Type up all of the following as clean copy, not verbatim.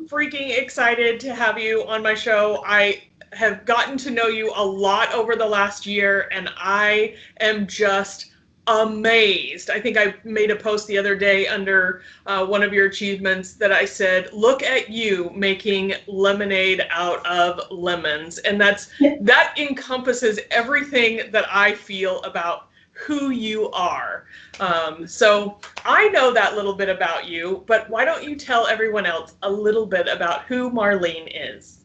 freaking excited to have you on my show. I have gotten to know you a lot over the last year, and I am just amazed. I think I made a post the other day under one of your achievements that I said, look at you making lemonade out of lemons. And that encompasses everything that I feel about who you are. So I know that little bit about you, but why don't you tell everyone else a little bit about who Marlene is?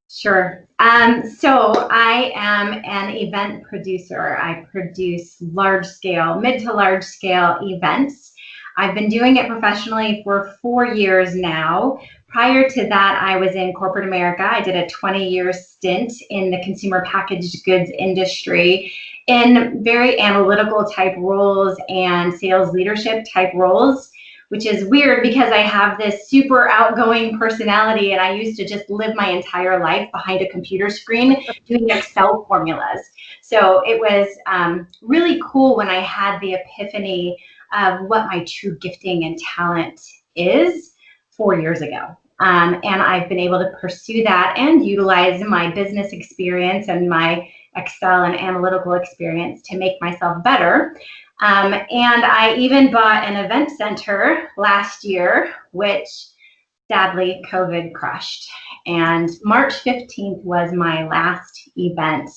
Sure. So I am an event producer. I produce mid to large scale events. I've been doing it professionally for 4 years now. Prior to that, I was in corporate America. I did a 20-year stint in the consumer packaged goods industry in very analytical type roles and sales leadership type roles, which is weird because I have this super outgoing personality and I used to just live my entire life behind a computer screen doing Excel formulas. So it was really cool when I had the epiphany of what my true gifting and talent is 4 years ago. And I've been able to pursue that and utilize my business experience and my Excel and analytical experience to make myself better. And I even bought an event center last year, which sadly COVID crushed. And March 15th was my last event.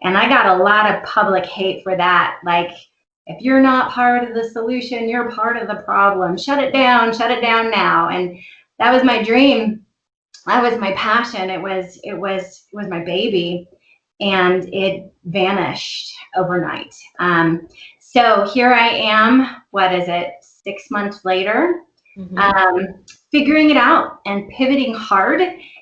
And I got a lot of public hate for that. Like, if you're not part of the solution, you're part of the problem. Shut it down now. And that was my dream. That was my passion. It was my baby. And it vanished overnight. So here I am, 6 months later, figuring it out and pivoting hard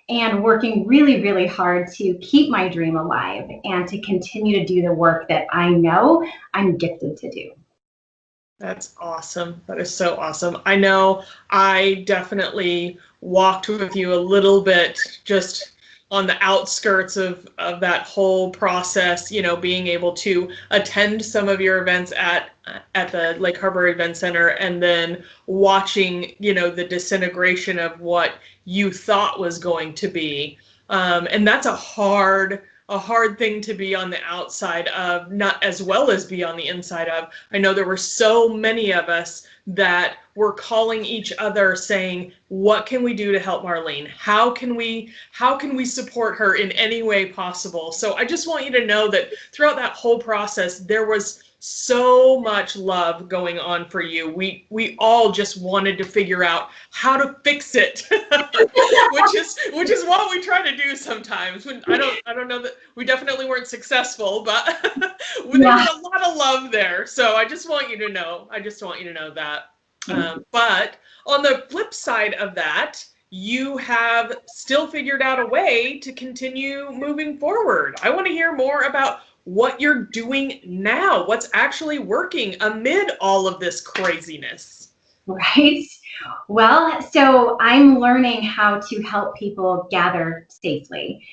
and working really, really hard to keep my dream alive and to continue to do the work that I know I'm gifted to do. That's awesome. That is so awesome. I know I definitely walked with you a little bit just on the outskirts of that whole process, you know, being able to attend some of your events at the Lake Harbor Event Center and then watching, you know, the disintegration of what you thought was going to be. And that's a hard thing to be on the outside of, not as well as be on the inside of. I know there were so many of us that were calling each other saying, what can we do to help Marlene? How can we support her in any way possible? So I just want you to know that throughout that whole process, there was so much love going on for you. We all just wanted to figure out how to fix it, which is what we try to do sometimes. I don't know that we definitely weren't successful, but there was a lot of love there. So I just want you to know. That. But on the flip side of that, you have still figured out a way to continue moving forward. I want to hear more about what you're doing now, what's actually working amid all of this craziness. Right. Well, so I'm learning how to help people gather safely.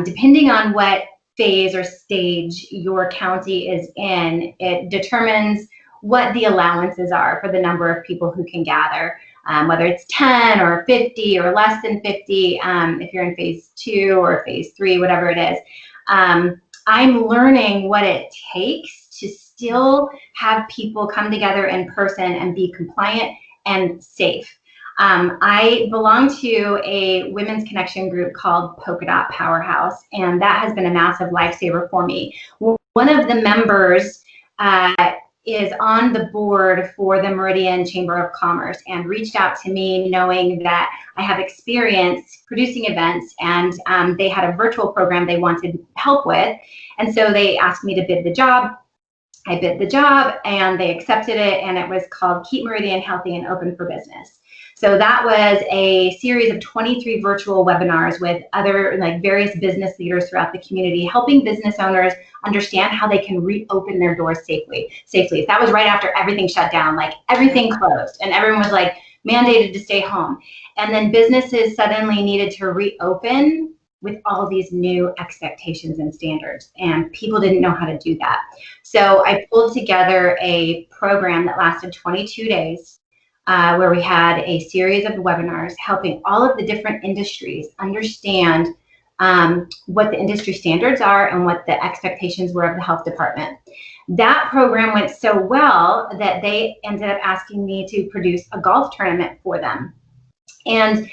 Depending on what phase or stage your county is in, it determines what the allowances are for the number of people who can gather, whether it's 10 or 50 or less than 50, if you're in phase 2 or phase 3, whatever it is. I'm learning what it takes to still have people come together in person and be compliant and safe. I belong to a women's connection group called Polka Dot Powerhouse, and that has been a massive lifesaver for me. One of the members is on the board for the Meridian Chamber of Commerce and reached out to me knowing that I have experience producing events, and they had a virtual program they wanted help with. And so they asked me to bid the job. I bid the job and they accepted it, and it was called Keep Meridian Healthy and Open for Business. So that was a series of 23 virtual webinars with other various business leaders throughout the community, helping business owners understand how they can reopen their doors safely. That was right after everything shut down, everything closed, and everyone was mandated to stay home. And then businesses suddenly needed to reopen with all these new expectations and standards, and people didn't know how to do that. So I pulled together a program that lasted 22 days. where we had a series of webinars helping all of the different industries understand what the industry standards are and what the expectations were of the health department. That program went so well that they ended up asking me to produce a golf tournament for them. And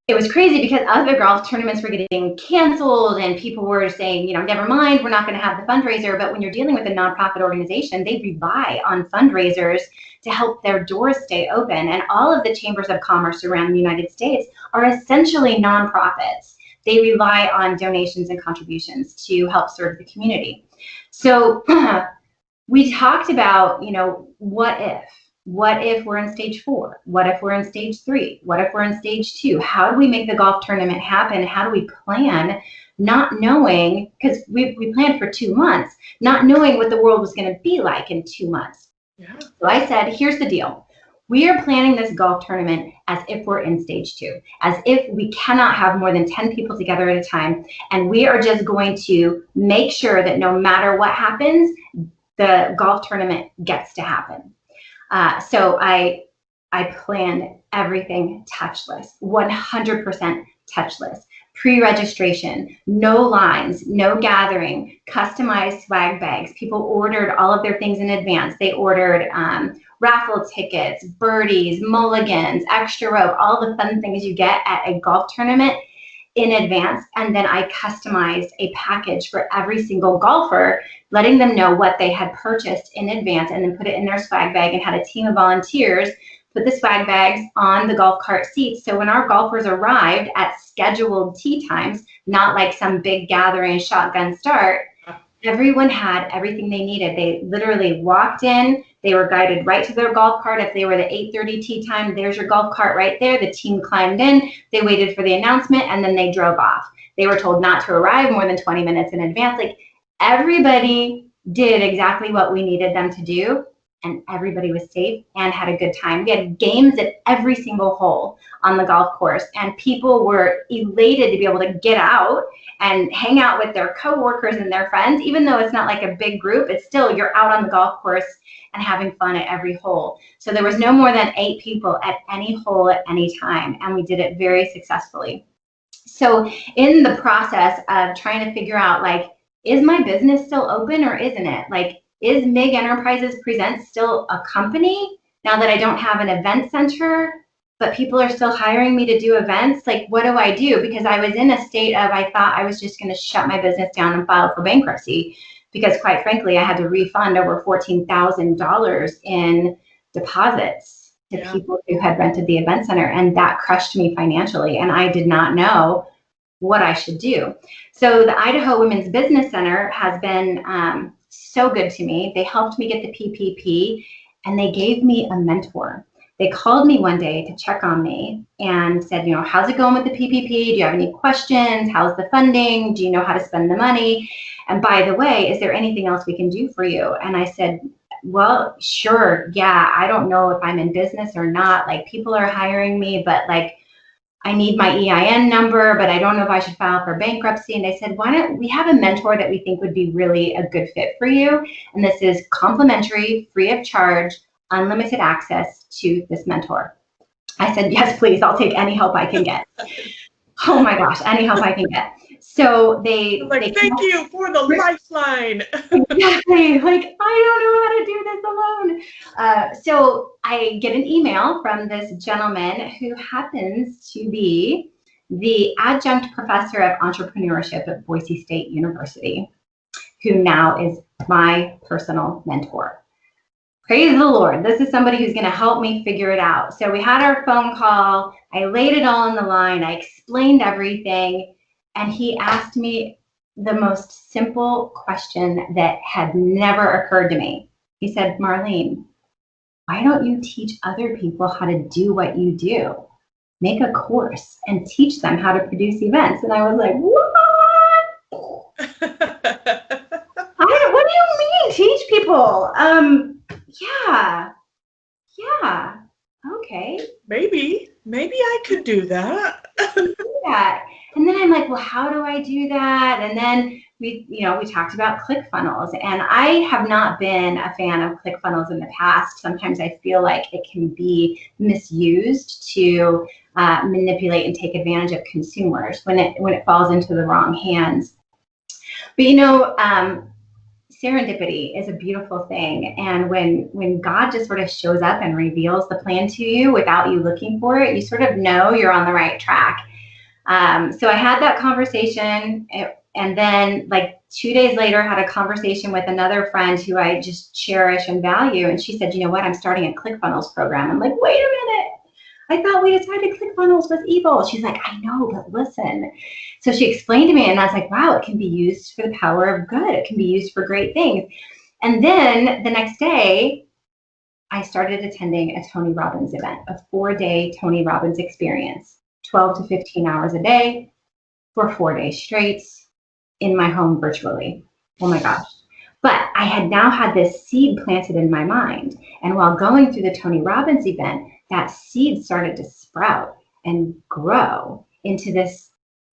it was crazy because other golf tournaments were getting canceled and people were saying, you know, never mind, we're not going to have the fundraiser. But when you're dealing with a nonprofit organization, they rely on fundraisers to help their doors stay open. And all of the chambers of commerce around the United States are essentially nonprofits. They rely on donations and contributions to help serve the community. So we talked about, you know, what if? What if we're in stage 4? What if we're in stage 3? What if we're in stage 2? How do we make the golf tournament happen? How do we plan, not knowing, because we planned for 2 months, not knowing what the world was going to be like in 2 months. Yeah. So I said, here's the deal. We are planning this golf tournament as if we're in stage 2, as if we cannot have more than 10 people together at a time. And we are just going to make sure that no matter what happens, the golf tournament gets to happen. So I planned everything touchless, 100% touchless, pre-registration, no lines, no gathering, customized swag bags. People ordered all of their things in advance. They ordered raffle tickets, birdies, mulligans, extra rope, all the fun things you get at a golf tournament in advance. And then I customized a package for every single golfer, letting them know what they had purchased in advance and then put it in their swag bag, and had a team of volunteers put the swag bags on the golf cart seats. So when our golfers arrived at scheduled tee times, not like some big gathering shotgun start, everyone had everything they needed. They literally walked in, they were guided right to their golf cart. If they were the 8:30 tee time, there's your golf cart right there. The team climbed in, they waited for the announcement, and then they drove off. They were told not to arrive more than 20 minutes in advance. Like, everybody did exactly what we needed them to do, and everybody was safe and had a good time. We had games at every single hole on the golf course, and people were elated to be able to get out and hang out with their coworkers and their friends. Even though it's not like a big group, it's still, you're out on the golf course and having fun at every hole. So there was no more than 8 people at any hole at any time, and we did it very successfully. So in the process of trying to figure out, like, is my business still open or isn't it? Like, is MIG Enterprises Presents still a company now that I don't have an event center, but people are still hiring me to do events? Like, what do I do? Because I was in a state of, I thought I was just going to shut my business down and file for bankruptcy, because quite frankly, I had to refund over $14,000 in deposits to people who had rented the event center, and that crushed me financially, and I did not know what I should do. So the Idaho Women's Business Center has been so good to me. They helped me get the PPP, and they gave me a mentor. They called me one day to check on me and said, you know, how's it going with the PPP? Do you have any questions? How's the funding? Do you know how to spend the money? And by the way, is there anything else we can do for you? And I said, well, sure. Yeah, I don't know if I'm in business or not. Like, people are hiring me, but like, I need my EIN number, but I don't know if I should file for bankruptcy. And they said, why don't we have a mentor that we think would be really a good fit for you? And this is complimentary, free of charge, unlimited access to this mentor. I said, yes, please, I'll take any help I can get. Oh my gosh, any help I can get. So they thank you for the lifeline. Exactly. Like, I don't know how to do this alone. So I get an email from this gentleman who happens to be the adjunct professor of entrepreneurship at Boise State University, who now is my personal mentor. Praise the Lord. This is somebody who's going to help me figure it out. So we had our phone call. I laid it all on the line. I explained everything. And he asked me the most simple question that had never occurred to me. He said, Marlene, why don't you teach other people how to do what you do? Make a course and teach them how to produce events. And I was like, what? What do you mean, teach people? Yeah, okay. Maybe I could do that. Yeah. And then I'm like, well, how do I do that? And then we talked about ClickFunnels, and I have not been a fan of ClickFunnels in the past. Sometimes I feel like it can be misused to manipulate and take advantage of consumers when it falls into the wrong hands. But serendipity is a beautiful thing, and when God just sort of shows up and reveals the plan to you without you looking for it, you sort of know you're on the right track. So I had that conversation, and then like 2 days later had a conversation with another friend who I just cherish and value, and she said, you know what, I'm starting a ClickFunnels program. I'm like, wait a minute, I thought we decided ClickFunnels was evil. She's like, I know, but listen. So she explained to me, and I was like, wow, it can be used for the power of good. It can be used for great things. And then the next day, I started attending a Tony Robbins event, a 4-day Tony Robbins experience, 12 to 15 hours a day for 4 days straight in my home virtually. Oh my gosh. But I had now had this seed planted in my mind. And while going through the Tony Robbins event, that seed started to sprout and grow into this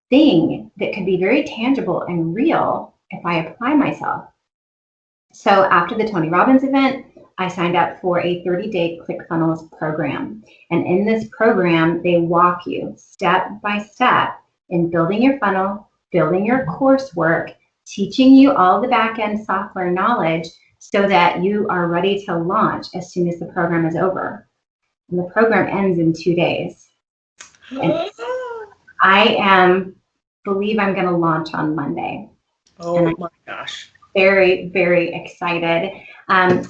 thing that could be very tangible and real if I apply myself. So after the Tony Robbins event, I signed up for a 30-day ClickFunnels program. And in this program, they walk you step by step in building your funnel, building your coursework, teaching you all the back-end software knowledge so that you are ready to launch as soon as the program is over. And the program ends in 2 days. And I believe I'm going to launch on Monday. Oh my gosh. Very, very excited.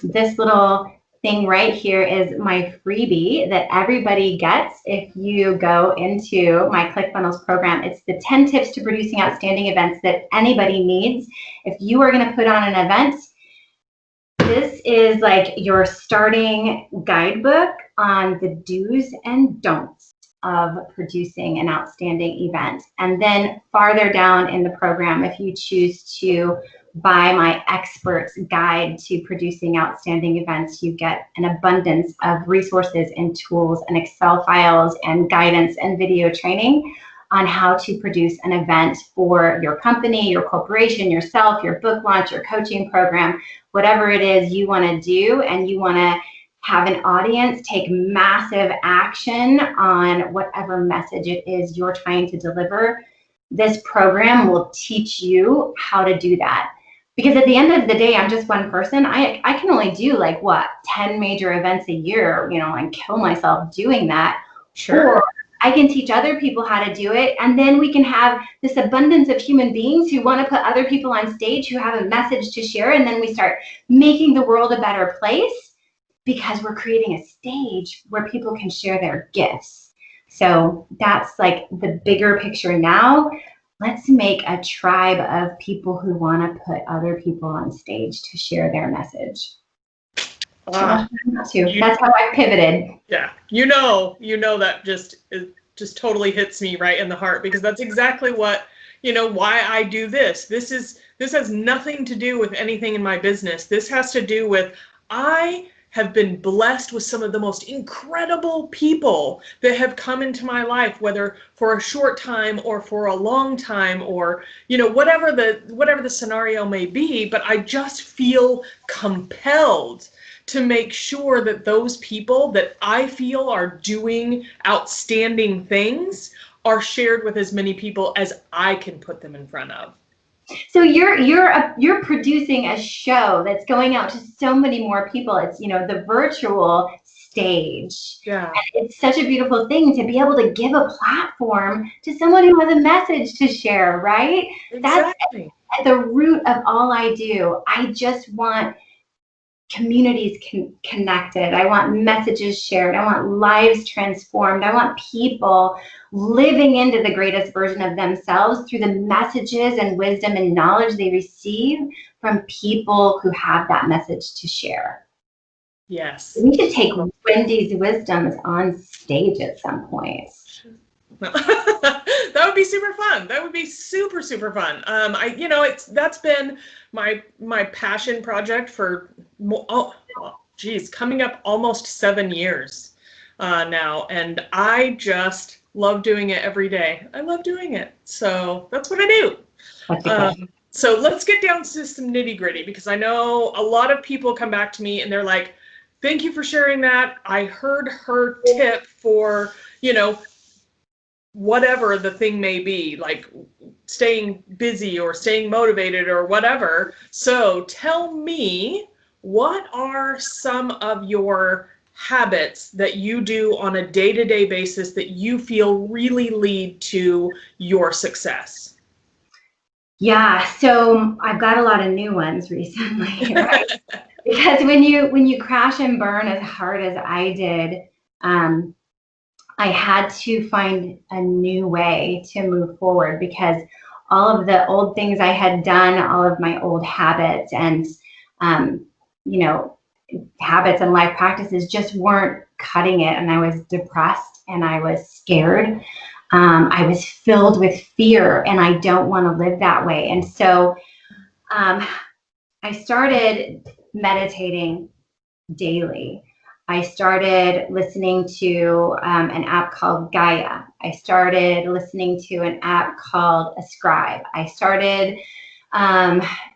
This little thing right here is my freebie that everybody gets if you go into my ClickFunnels program. It's the 10 tips to producing outstanding events that anybody needs. If you are going to put on an event, this is like your starting guidebook on the do's and don'ts of producing an outstanding event. And then farther down in the program, if you choose to buy my expert's guide to producing outstanding events, you get an abundance of resources and tools and Excel files and guidance and video training on how to produce an event for your company, your corporation, yourself, your book launch, your coaching program, whatever it is you want to do, and you want to have an audience take massive action on whatever message it is you're trying to deliver. This program will teach you how to do that. Because at the end of the day, I'm just one person. I can only do 10 major events a year, and kill myself doing that. Sure. Or I can teach other people how to do it, and then we can have this abundance of human beings who want to put other people on stage who have a message to share, and then we start making the world a better place because we're creating a stage where people can share their gifts. So that's like the bigger picture now. Let's make a tribe of people who want to put other people on stage to share their message. That's how I pivoted. Yeah, that just totally hits me right in the heart, because that's exactly what, why I do this. This has nothing to do with anything in my business. This has to do with, I have been blessed with some of the most incredible people that have come into my life, whether for a short time or for a long time, or whatever the scenario may be. But I just feel compelled to make sure that those people that I feel are doing outstanding things are shared with as many people as I can put them in front of. So you're producing a show that's going out to so many more people. It's the virtual stage. Yeah. And it's such a beautiful thing to be able to give a platform to someone who has a message to share, right? Exactly. That's at the root of all I do. I just want communities connected. I want messages shared. I want lives transformed. I want people living into the greatest version of themselves through the messages and wisdom and knowledge they receive from people who have that message to share. Yes. We should take Wendy's wisdoms on stage at some point. That would be super fun. That would be super, super fun. That's been my passion project for coming up almost 7 years now, and I just love doing it every day. I love doing it. So that's what I do. That's okay. So let's get down to some nitty gritty, because I know a lot of people come back to me and they're like, thank you for sharing that. I heard her tip for, whatever the thing may be, like staying busy or staying motivated or whatever. So tell me, what are some of your habits that you do on a day-to-day basis that you feel really lead to your success? Yeah, so I've got a lot of new ones recently, right? Because when you crash and burn as hard as I did, I had to find a new way to move forward, because all of the old things I had done, all of my old habits and you know, habits and life practices just weren't cutting it, and I was depressed and I was scared. I was filled with fear, and I don't want to live that way. And so I started meditating daily. I started listening to an app called Gaia. I started listening to an app called Ascribe. I started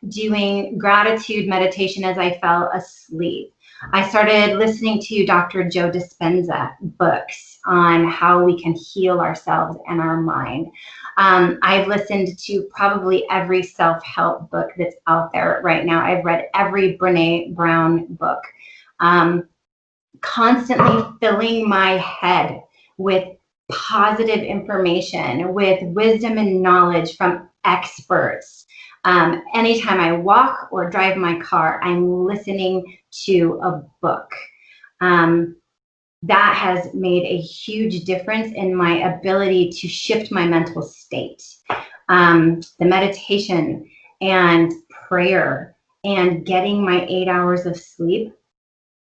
doing gratitude meditation as I fell asleep. I started listening to Dr. Joe Dispenza books on how we can heal ourselves and our mind. I've listened to probably every self-help book that's out there right now. I've read every Brene Brown book. Constantly filling my head with positive information, with wisdom and knowledge from experts. Anytime I walk or drive my car, I'm listening to a book. That has made a huge difference in my ability to shift my mental state. The meditation and prayer and getting my 8 hours of sleep,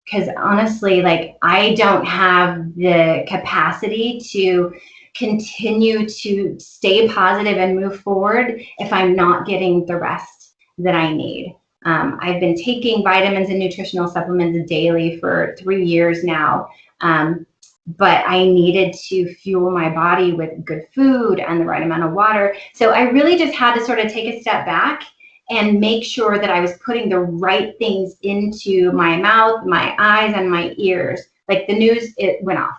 because honestly, like, I don't have the capacity to continue to stay positive and move forward if I'm not getting the rest that I need. I've been taking vitamins and nutritional supplements daily for 3 years now, but I needed to fuel my body with good food and the right amount of water. So I really just had to sort of take a step back and make sure that I was putting the right things into my mouth, my eyes, and my ears. Like the news, it went off.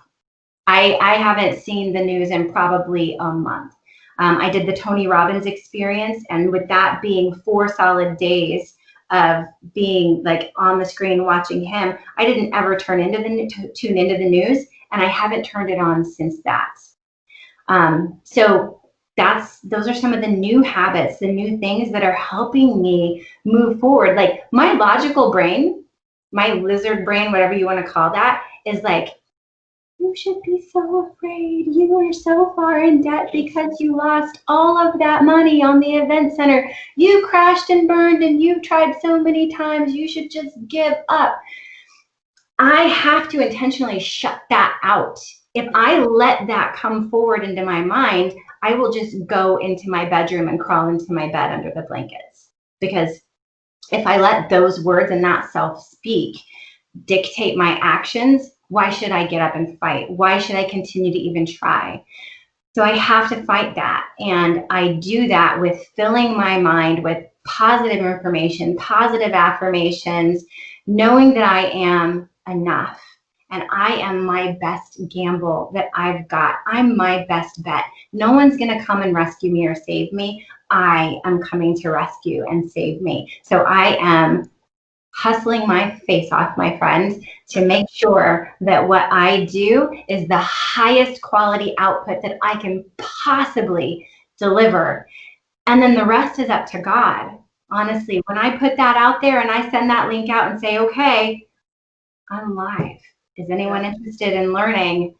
I haven't seen the news in probably a month. I did the Tony Robbins experience, and with that being 4 solid days of being like on the screen watching him, I didn't ever tune into the news, and I haven't turned it on since that. So those are some of the new habits, the new things that are helping me move forward. Like my logical brain, my lizard brain, whatever you want to call that, is like, you should be so afraid. You are so far in debt because you lost all of that money on the event center. You crashed and burned and you've tried so many times. You should just give up. I have to intentionally shut that out. If I let that come forward into my mind, I will just go into my bedroom and crawl into my bed under the blankets. Because if I let those words and that self-speak dictate my actions, why should I get up and fight? Why should I continue to even try? So I have to fight that. And I do that with filling my mind with positive information, positive affirmations, knowing that I am enough. And I am my best gamble that I've got. I'm my best bet. No one's going to come and rescue me or save me. I am coming to rescue and save me. So I am hustling my face off, my friends, to make sure that what I do is the highest quality output that I can possibly deliver. And then the rest is up to God. Honestly, when I put that out there and I send that link out and say, okay, I'm live. Is anyone interested in learning?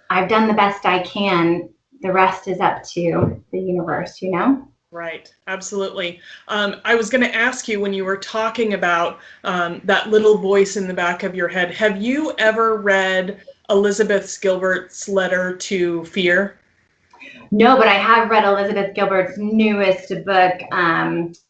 I've done the best I can. The rest is up to the universe, you know? Right, absolutely. I was going to ask you, when you were talking about that little voice in the back of your head, have you ever read Elizabeth Gilbert's Letter to Fear? No, but I have read Elizabeth Gilbert's newest book,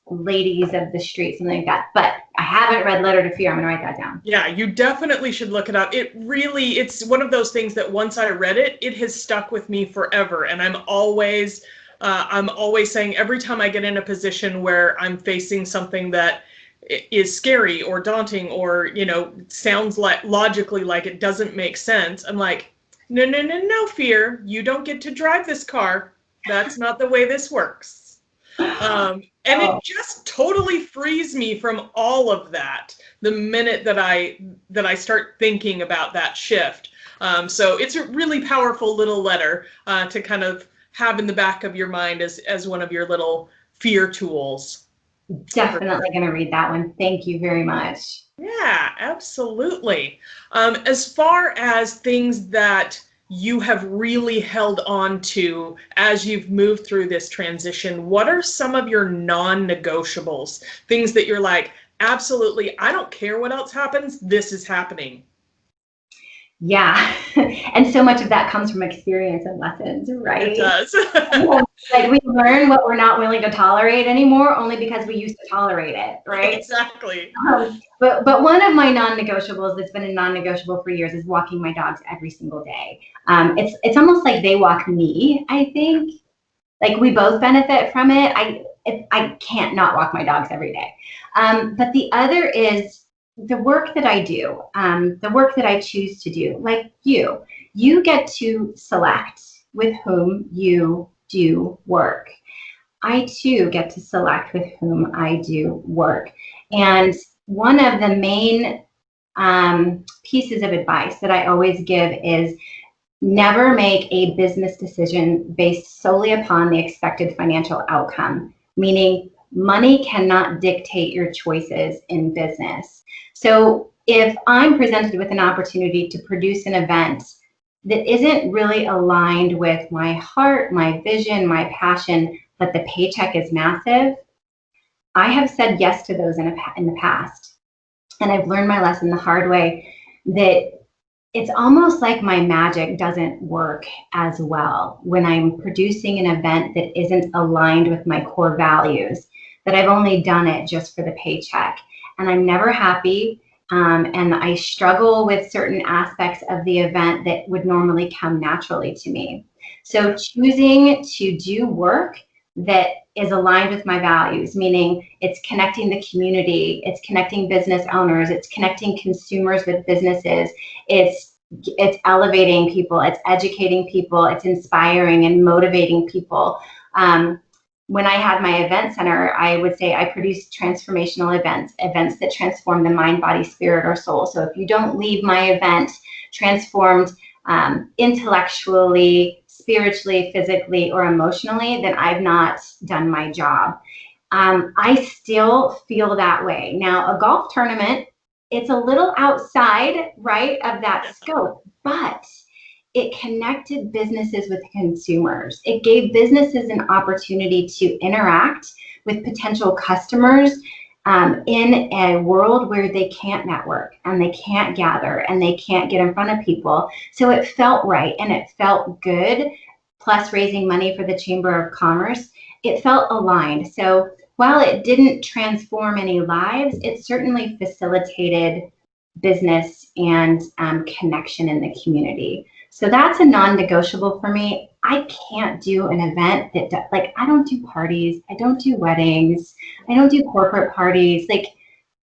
Ladies of the Street, something like that. But I haven't read Letter to Fear. I'm going to write that down. Yeah, you definitely should look it up. It's one of those things that once I read it, it has stuck with me forever. And I'm always saying every time I get in a position where I'm facing something that is scary or daunting or, sounds like logically like it doesn't make sense, I'm like, no, no, no, no, fear. You don't get to drive this car. That's not the way this works. And it just totally frees me from all of that the minute that I start thinking about that shift. So it's a really powerful little letter to kind of have in the back of your mind as one of your little fear tools. Definitely going to read that one. Thank you very much. Yeah, absolutely. As far as things that you have really held on to as you've moved through this transition, what are some of your non-negotiables? Things that you're like, absolutely, I don't care what else happens, this is happening. Yeah. And so much of that comes from experience and lessons, right? It does. Like we learn what we're not willing to tolerate anymore only because we used to tolerate it, right? Exactly. But one of my non-negotiables that's been a non-negotiable for years is walking my dogs every single day. It's almost like they walk me, I think. Like we both benefit from it. I can't not walk my dogs every day. But the other is the work that I do, the work that I choose to do. Like you get to select with whom you do work. I too get to select with whom I do work. And one of the main pieces of advice that I always give is never make a business decision based solely upon the expected financial outcome, meaning money cannot dictate your choices in business. So if I'm presented with an opportunity to produce an event that isn't really aligned with my heart, my vision, my passion, but the paycheck is massive, I have said yes to those in the past. And I've learned my lesson the hard way that it's almost like my magic doesn't work as well when I'm producing an event that isn't aligned with my core values, that I've only done it just for the paycheck. And I'm never happy. And I struggle with certain aspects of the event that would normally come naturally to me. So choosing to do work that is aligned with my values, meaning it's connecting the community, it's connecting business owners, it's connecting consumers with businesses, it's elevating people, it's educating people, it's inspiring and motivating people. When I had my event center, I would say I produce transformational events that transform the mind, body, spirit, or soul. So if you don't leave my event transformed intellectually, spiritually, physically, or emotionally, then I've not done my job. I still feel that way. Now, a golf tournament, it's a little outside, right, of that scope, but it connected businesses with consumers. It gave businesses an opportunity to interact with potential customers in a world where they can't network and they can't gather and they can't get in front of people. So it felt right and it felt good, plus raising money for the Chamber of Commerce. It felt aligned. So while it didn't transform any lives, it certainly facilitated business and connection in the community. So that's a non-negotiable for me. I can't do an event that, like, I don't do parties, I don't do weddings, I don't do corporate parties. Like,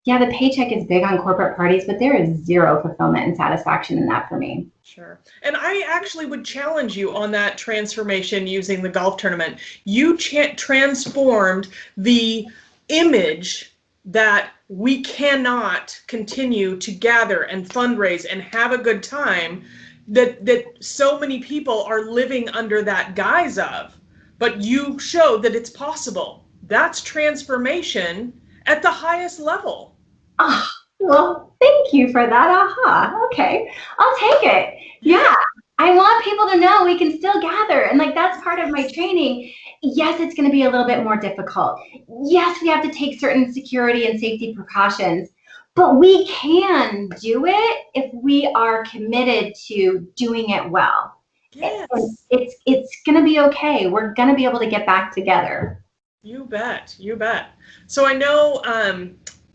yeah, the paycheck is big on corporate parties, but there is zero fulfillment and satisfaction in that for me. Sure. And I actually would challenge you on that transformation using the golf tournament. You transformed the image that we cannot continue to gather and fundraise and have a good time that so many people are living under that guise of. But you showed that it's possible. That's transformation at the highest level. Oh, well, thank you for that. Aha. Okay. I'll take it. Yeah. I want people to know we can still gather. And like, that's part of my training. Yes, it's going to be a little bit more difficult. Yes, we have to take certain security and safety precautions, but we can do it if we are committed to doing it well. Yes. It's going to be okay. We're going to be able to get back together. You bet. You bet. So I know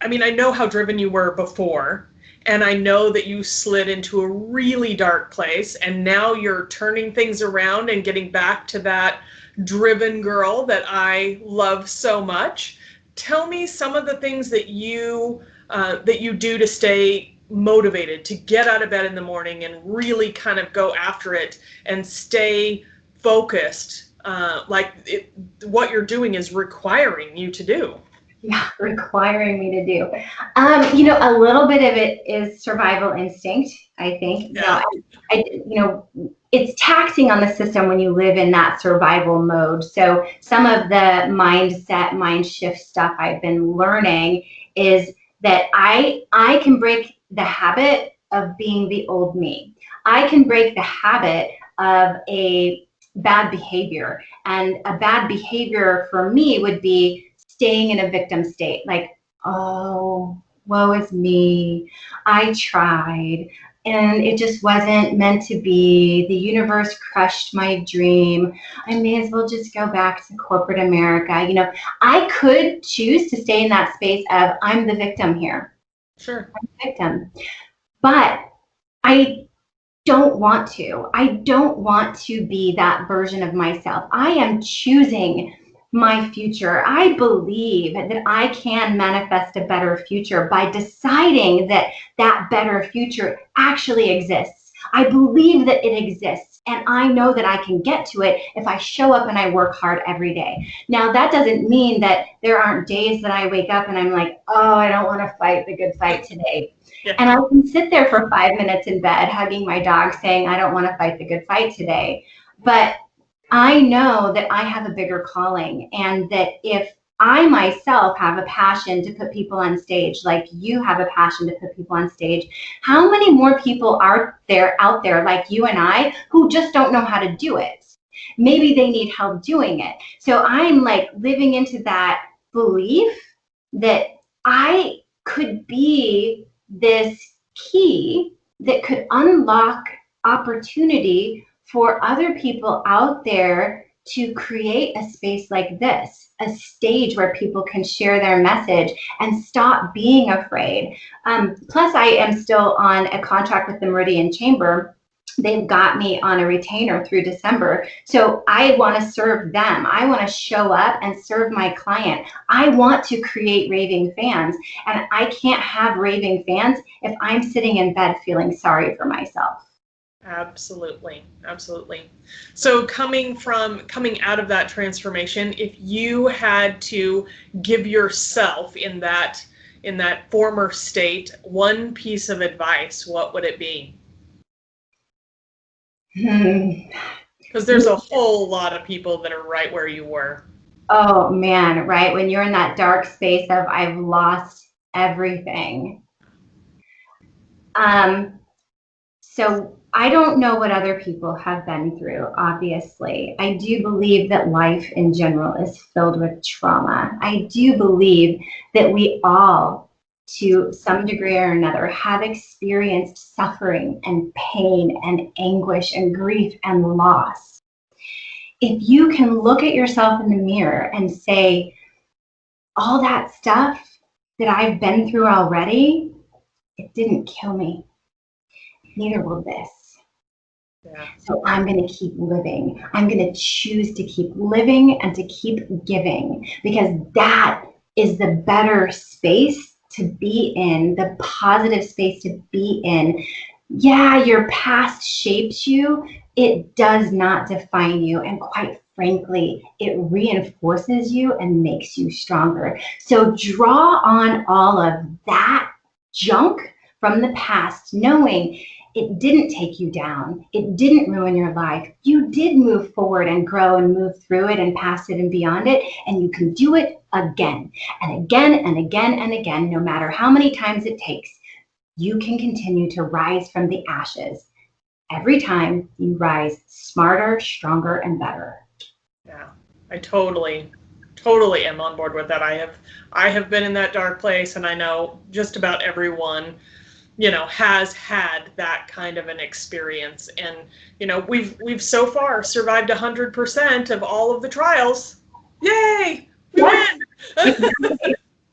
I mean, I know how driven you were before, and I know that you slid into a really dark place, and now you're turning things around and getting back to that driven girl that I love so much. Tell me some of the things that you do to stay motivated, to get out of bed in the morning and really kind of go after it and stay focused, what you're doing is requiring you to do. Yeah, requiring me to do. A little bit of it is survival instinct, I think. Yeah. It's taxing on the system when you live in that survival mode. So some of the mind shift stuff I've been learning is that I can break the habit of being the old me. I can break the habit of a bad behavior. And a bad behavior for me would be staying in a victim state, like, oh, woe is me. I tried and it just wasn't meant to be. The universe crushed my dream. I may as well just go back to corporate America. I could choose to stay in that space of I'm the victim here. Sure. I'm the victim. But I don't want to. I don't want to be that version of myself. I am choosing my future. I believe that I can manifest a better future by deciding that that better future actually exists. I believe that it exists, and I know that I can get to it if I show up and I work hard every day. Now, that doesn't mean that there aren't days that I wake up and I'm like, oh, I don't want to fight the good fight today. Yeah. And I can sit there for 5 minutes in bed hugging my dog saying, I don't want to fight the good fight today. But I know that I have a bigger calling, and that if I myself have a passion to put people on stage, like you have a passion to put people on stage, how many more people are there out there like you and I who just don't know how to do it? Maybe they need help doing it. So I'm like living into that belief that I could be this key that could unlock opportunity for other people out there to create a space like this, a stage where people can share their message and stop being afraid. Plus, I am still on a contract with the Meridian Chamber. They've got me on a retainer through December. So I want to serve them. I want to show up and serve my client. I want to create raving fans. And I can't have raving fans if I'm sitting in bed feeling sorry for myself. Absolutely. Absolutely. So coming out of that transformation, if you had to give yourself in that former state one piece of advice, what would it be? Because there's a whole lot of people that are right where you were. Oh man, right? When you're in that dark space of I've lost everything. So I don't know what other people have been through, obviously. I do believe that life in general is filled with trauma. I do believe that we all, to some degree or another, have experienced suffering and pain and anguish and grief and loss. If you can look at yourself in the mirror and say, all that stuff that I've been through already, it didn't kill me. Neither will this. Yeah. So I'm going to keep living. I'm going to choose to keep living and to keep giving, because that is the better space to be in, the positive space to be in. Yeah, your past shapes you. It does not define you. And quite frankly, it reinforces you and makes you stronger. So draw on all of that junk from the past, knowing it didn't take you down. It didn't ruin your life. You did move forward and grow and move through it and past it and beyond it. And you can do it again and again and again and again, no matter how many times it takes. You can continue to rise from the ashes. Every time you rise smarter, stronger, and better. Yeah, I totally am on board with that. I have been in that dark place, and I know just about everyone has had that kind of an experience. And, we've so far survived 100% of all of the trials. Yay! We win!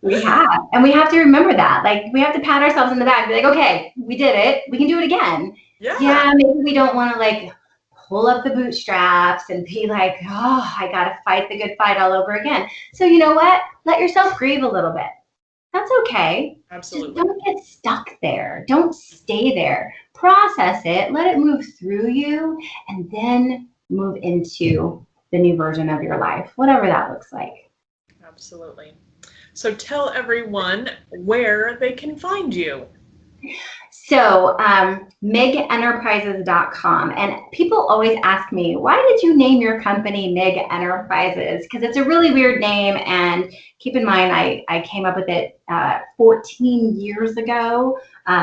We have. And we have to remember that. Like, we have to pat ourselves in the back and be like, okay, we did it. We can do it again. Yeah. Yeah, maybe we don't want to like pull up the bootstraps and be like, oh, I got to fight the good fight all over again. So, you know what? Let yourself grieve a little bit. That's okay. Just Absolutely. don't get stuck there. Don't stay there. Process it, let it move through you, and then move into the new version of your life, whatever that looks like. Absolutely. So tell everyone where they can find you. So, MIGenterprises.com. And people always ask me, why did you name your company MIG Enterprises? Because it's a really weird name. And keep in mind, I came up with it 14 years ago,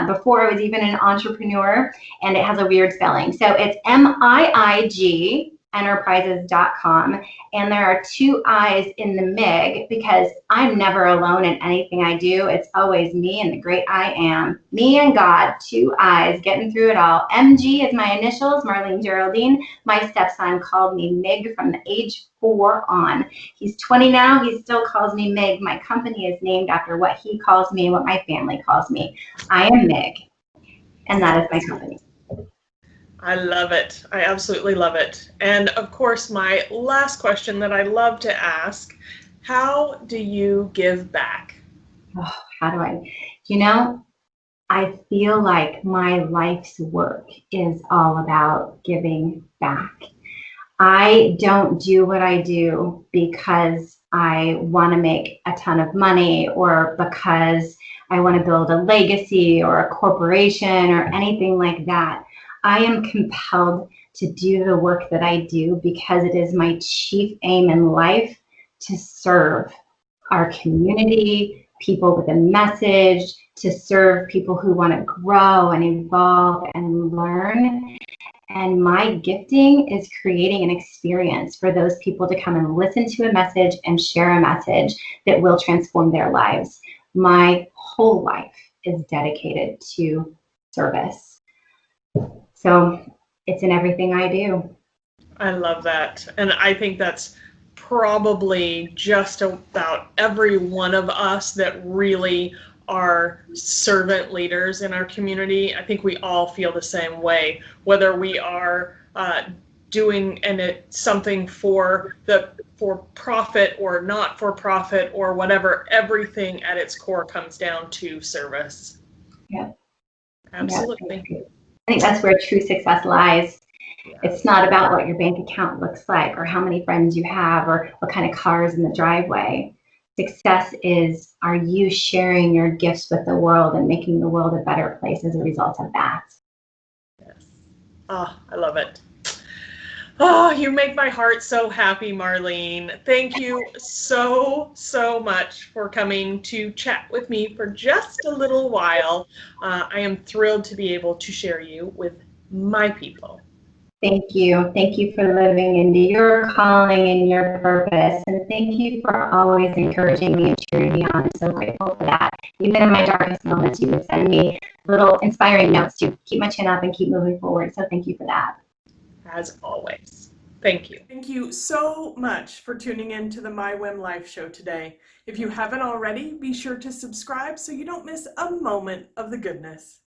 before I was even an entrepreneur, and it has a weird spelling. So it's MIIG enterprises.com, and there are two I's in the MIG because I'm never alone in anything I do. It's always me and the great I am. Me and God, two I's, getting through it all. MG is my initials, Marlene Geraldine. My stepson called me MIG from the age 4 on. He's 20 now. He still calls me MIG. My company is named after what he calls me and what my family calls me. I am MIG, and that is my company. I love it. I absolutely love it. And of course, my last question that I love to ask, how do you give back? Oh, how do I, you know, I feel like my life's work is all about giving back. I don't do what I do because I want to make a ton of money or because I want to build a legacy or a corporation or anything like that. I am compelled to do the work that I do because it is my chief aim in life to serve our community, people with a message, to serve people who want to grow and evolve and learn. And my gifting is creating an experience for those people to come and listen to a message and share a message that will transform their lives. My whole life is dedicated to service. So it's in everything I do. I love that. And I think that's probably just about every one of us that really are servant leaders in our community. I think we all feel the same way, whether we are doing something for profit or not for profit or whatever. Everything at its core comes down to service. Yep. Absolutely. Yep. I think that's where true success lies. Yeah. It's not about what your bank account looks like or how many friends you have or what kind of cars in the driveway. Success is, are you sharing your gifts with the world and making the world a better place as a result of that? Yes. Oh, I love it. Oh, you make my heart so happy, Marlene. Thank you so, so much for coming to chat with me for just a little while. I am thrilled to be able to share you with my people. Thank you. Thank you for living into your calling and your purpose. And thank you for always encouraging me and cheering me on. I'm so grateful for that. Even in my darkest moments, you would send me little inspiring notes to keep my chin up and keep moving forward. So thank you for that. As always. Thank you. Thank you so much for tuning in to the My WHIM Life Show today. If you haven't already, be sure to subscribe so you don't miss a moment of the goodness.